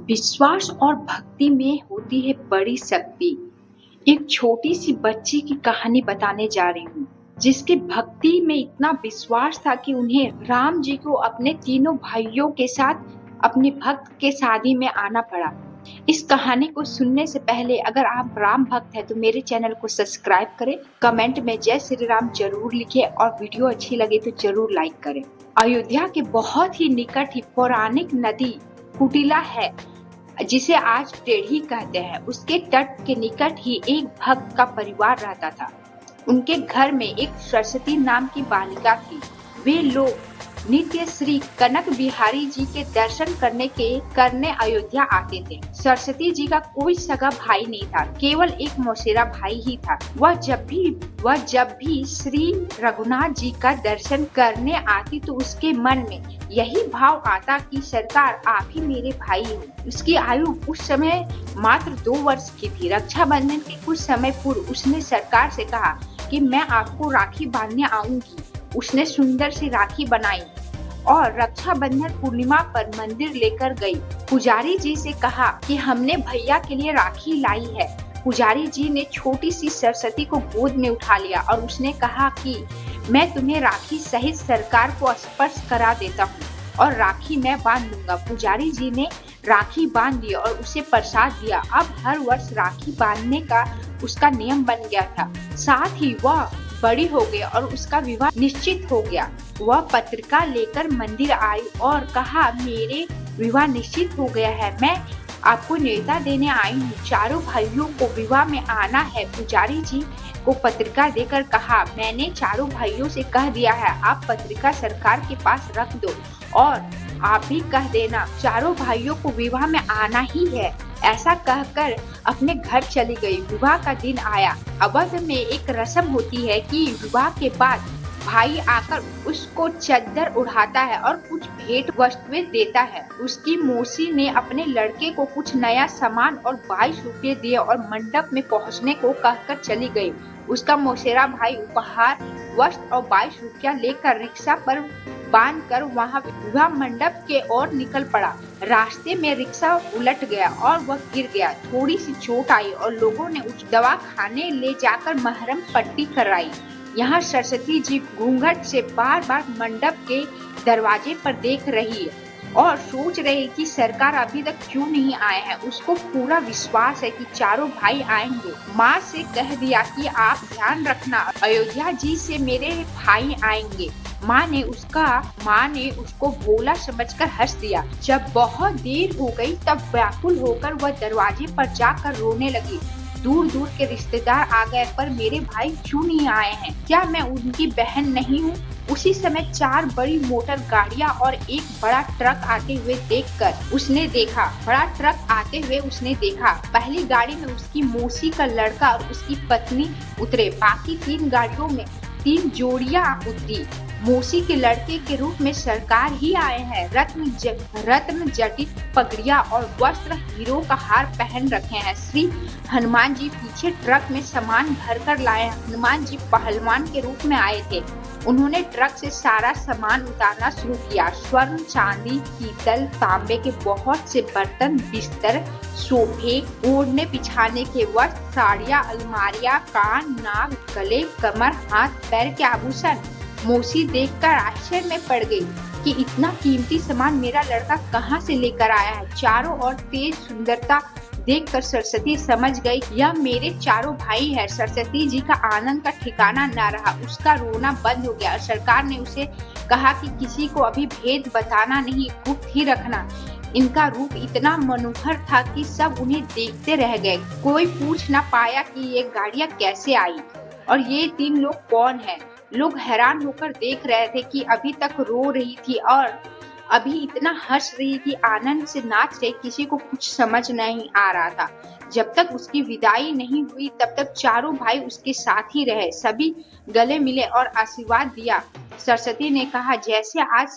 विश्वास और भक्ति में होती है बड़ी शक्ति। एक छोटी सी बच्ची की कहानी बताने जा रही हूँ, जिसके भक्ति में इतना विश्वास था कि उन्हें राम जी को अपने तीनों भाइयों के साथ अपने भक्त के शादी में आना पड़ा। इस कहानी को सुनने से पहले अगर आप राम भक्त हैं तो मेरे चैनल को सब्सक्राइब करें, कमेंट में जय श्री राम जरूर लिखें और वीडियो अच्छी लगे तो जरूर लाइक करें। अयोध्या के बहुत ही निकट ही पौराणिक नदी कुटिला है, जिसे आज टेढ़ी कहते हैं। उसके तट के निकट ही एक भक्त का परिवार रहता था। उनके घर में एक सरस्वती नाम की बालिका थी। वे लोग नित्य श्री कनक बिहारी जी के दर्शन करने अयोध्या आते थे। सरस्वती जी का कोई सगा भाई नहीं था, केवल एक मौसेरा भाई ही था। वह जब भी श्री रघुनाथ जी का दर्शन करने आती तो उसके मन में यही भाव आता कि सरकार आप ही मेरे भाई हो। उसकी आयु उस समय मात्र 2 वर्ष की थी। रक्षाबंधन के कुछ समय पूर्व उसने सरकार से कहा कि मैं आपको राखी बांधने आऊंगी। उसने सुंदर सी राखी बनाई और रक्षाबंधन पूर्णिमा पर मंदिर लेकर गई। पुजारी जी से कहा कि हमने भैया के लिए राखी लाई है। पुजारी जी ने छोटी सी सरस्वती को गोद में उठा लिया और उसने कहा कि मैं तुम्हें राखी सहित सरकार को स्पर्श करा देता हूँ और राखी मैं बांध लूंगा। पुजारी जी ने राखी बांध दी और उसे प्रसाद दिया। अब हर वर्ष राखी बांधने का उसका नियम बन गया था। साथ ही वह बड़ी हो गई और उसका विवाह निश्चित हो गया। वह पत्रिका लेकर मंदिर आई और कहा मेरे विवाह निश्चित हो गया है, मैं आपको न्योता देने आई हूँ। चारों भाइयों को विवाह में आना है। पुजारी जी को पत्रिका देकर कहा मैंने चारों भाइयों से कह दिया है, आप पत्रिका सरकार के पास रख दो और आप भी कह देना चारों भाइयों को विवाह में आना ही है। ऐसा कहकर अपने घर चली गई। विवाह का दिन आया। अवध में एक रस्म होती है कि विवाह के बाद भाई आकर उसको चद्दर उड़ाता है और कुछ भेंट वस्तुएं देता है। उसकी मौसी ने अपने लड़के को कुछ नया सामान और 22 रुपये दिए और मंडप में पहुंचने को कहकर चली गई। उसका मौसेरा भाई उपहार वस्त्र और 22 रुपया लेकर रिक्शा पर बांधकर वहां विवाह मंडप के ओर निकल पड़ा। रास्ते में रिक्शा उलट गया और वह गिर गया। थोड़ी सी चोट आई और लोगों ने उस दवाखाने ले जाकर महरम पट्टी कराई। यहाँ सरस्वती जी घूंघट से बार बार मंडप के दरवाजे पर देख रही है और सोच रही कि सरकार अभी तक क्यों नहीं आए हैं। उसको पूरा विश्वास है कि चारों भाई आएंगे। माँ से कह दिया कि आप ध्यान रखना, अयोध्या जी से मेरे भाई आएंगे। माँ ने उसको भोला समझकर हंस दिया। जब बहुत देर हो गई तब व्याकुल होकर वह दरवाजे पर जाकर रोने लगी। दूर दूर के रिश्तेदार आ गए, पर मेरे भाई क्यों नहीं आए हैं? क्या मैं उनकी बहन नहीं हूँ? उसी समय 4 बड़ी मोटर गाड़ियाँ और एक बड़ा ट्रक आते हुए उसने देखा। पहली गाड़ी में उसकी मौसी का लड़का और उसकी पत्नी उतरे। बाकी 3 गाड़ियों में 3 जोड़ियां उतरी। मौसी के लड़के के रूप में सरकार ही आए हैं। रत्न जटित पगड़िया और वस्त्र हीरो का हार पहन रखे हैं। श्री हनुमान जी पीछे ट्रक में सामान भरकर लाए। हनुमान जी पहलवान के रूप में आए थे। उन्होंने ट्रक से सारा सामान उतारना शुरू किया। स्वर्ण, चांदी, पीतल, तांबे के बहुत से बर्तन, बिस्तर, सोफे, ओढ़ने बिछाने के वस्त्र, साड़ियाँ, अलमारियाँ, कान, नाक, गले, कमर, हाथ पैर के आभूषण। मौसी देखकर आश्चर्य में पड़ गई कि इतना कीमती सामान मेरा लड़का कहाँ से लेकर आया है। चारों ओर तेज सुंदरता देखकर सरस्वती समझ गई यह मेरे चारों भाई है। सरस्वती जी का आनंद का ठिकाना न रहा। उसका रोना बंद हो गया। सरकार ने उसे कहा कि किसी को अभी भेद बताना नहीं, गुप्त ही रखना। इनका रूप इतना मनोहर था कि सब उन्हें देखते रह गए। कोई पूछ न पाया कि ये गाड़ियाँ कैसे आई और ये 3 लोग कौन हैं। लोग हैरान होकर देख रहे थे कि अभी तक रो रही थी और अभी इतना हंस रही थी, आनंद से नाच रही। किसी को कुछ समझ नहीं आ रहा था। जब तक उसकी विदाई नहीं हुई तब तक चारों भाई उसके साथ ही रहे। सभी गले मिले और आशीर्वाद दिया। सरस्वती ने कहा जैसे आज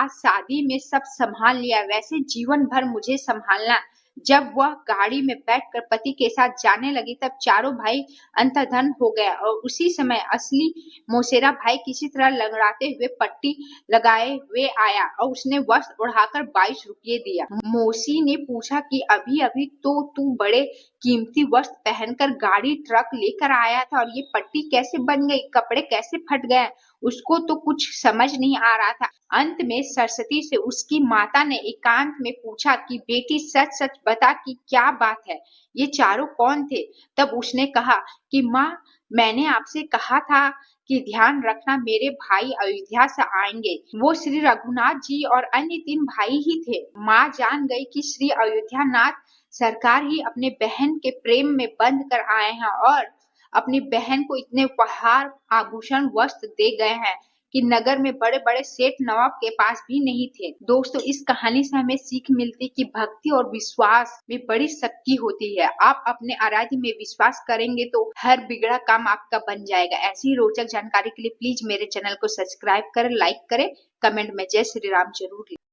शादी में सब संभाल लिया, वैसे जीवन भर मुझे संभालना। जब वह गाड़ी में बैठकर पति के साथ जाने लगी तब चारों भाई अंतर्धन हो गए और उसी समय असली मौसेरा भाई किसी तरह लंगड़ाते हुए पट्टी लगाए हुए आया और उसने वस्त्र उड़ाकर 22 रुपये दिया। मौसी ने पूछा कि अभी अभी तो तू बड़े कीमती वस्त्र पहनकर गाड़ी ट्रक लेकर आया था और ये पट्टी कैसे बन गई, कपड़े कैसे फट गए? उसको तो कुछ समझ नहीं आ रहा था। अंत में सरस्वती से उसकी माता ने एकांत में पूछा कि बेटी सच सच बता कि क्या बात है, ये चारों कौन थे? तब उसने कहा कि माँ, मैंने आपसे कहा था कि ध्यान रखना मेरे भाई अयोध्या से आएंगे। वो श्री रघुनाथ जी और अन्य 3 भाई ही थे। माँ जान गई कि श्री अयोध्या नाथ सरकार ही अपने बहन के प्रेम में बंध कर आए हैं और अपनी बहन को इतने उपहार, आभूषण, वस्त्र दे गए हैं कि नगर में बड़े बड़े सेठ नवाब के पास भी नहीं थे। दोस्तों, इस कहानी से हमें सीख मिलती कि भक्ति और विश्वास में बड़ी शक्ति होती है। आप अपने आराध्य में विश्वास करेंगे तो हर बिगड़ा काम आपका बन जाएगा। ऐसी रोचक जानकारी के लिए प्लीज मेरे चैनल को सब्सक्राइब करें, लाइक करें, कमेंट में जय श्री राम जरूर लिखें।